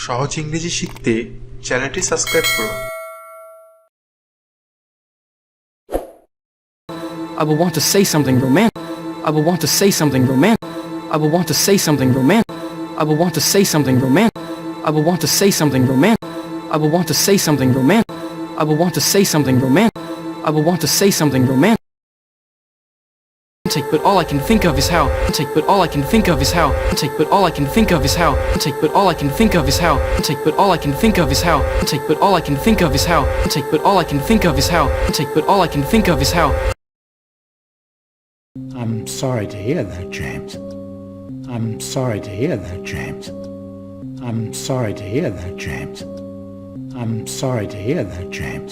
সহজ ইংরেজি শিখতে চ্যানেলটি সাবস্ক্রাইব করুন। I will want to say something romantic. I will want to say something romantic. I will want to say something romantic. I will want to say something romantic. I will want to say something romantic. I will want to say something romantic. I will want to say something romantic. I will want to say something romantic. But all I can think of is how. But all I can think of is how. But all I can think of is how. But all I can think of is how. But all I can think of is how. But all I can think of is how. But all I can think of is how. But all I can think of is how. I'm sorry to hear that, James. I'm sorry to hear that, James. I'm sorry to hear that, James. I'm sorry to hear that, James.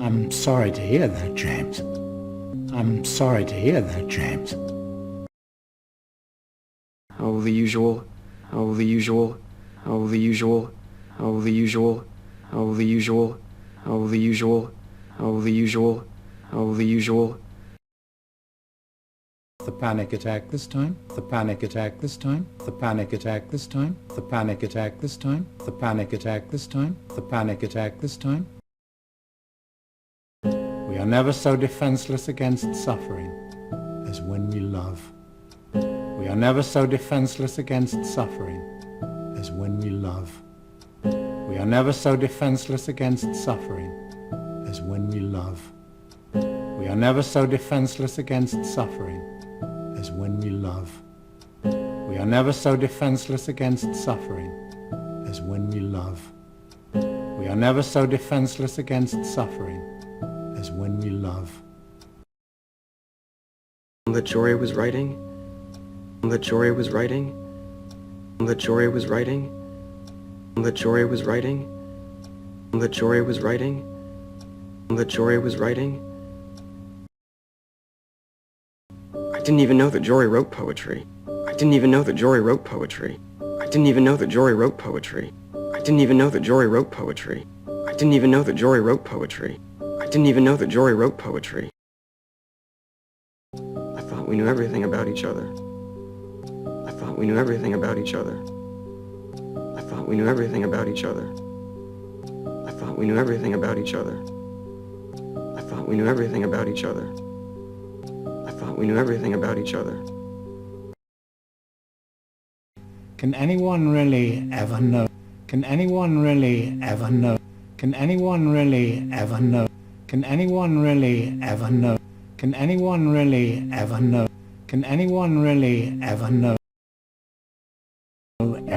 I'm sorry to hear that, James. I'm sorry to hear that, James. Oh, the usual. Oh, the usual. Oh, the usual. Oh, the usual. Oh, the usual. Oh, the usual. Oh, the usual. Oh, the usual. The panic attack this time. The panic attack this time. The panic attack this time. The panic attack this time. The panic attack this time. The panic attack this time. We are never so defenseless against suffering as when we love. We are never so defenseless against suffering as when we love. We are never so defenseless against suffering as when we love. We are never so defenseless against suffering as when we love. We are never so defenseless against suffering as when we love. We are never so defenseless against suffering as when we love. That Jory was writing. That Jory was writing. That Jory was writing. That Jory was writing. That Jory was writing. That Jory was writing. I didn't even know that Jory wrote poetry. I didn't even know that Jory wrote poetry. I didn't even know that Jory wrote poetry. I didn't even know that Jory wrote poetry. I didn't even know that Jory wrote poetry. I didn't even know that Jory wrote poetry. I thought we knew everything about each other. I thought we knew everything about each other. I thought we knew everything about each other. I thought we knew everything about each other. I thought we knew everything about each other. I thought we knew everything about each other. Can anyone really ever know? Can anyone really ever know? Can anyone really ever know? Can anyone really ever know? Can anyone really ever know? Can anyone really ever know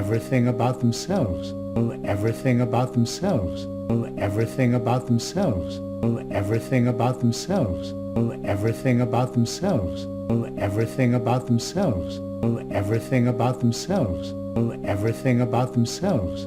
everything about themselves? Know everything about themselves. Know everything about themselves. Know everything about themselves. Know everything about themselves. Know everything about themselves. Know everything about themselves. Know everything about themselves.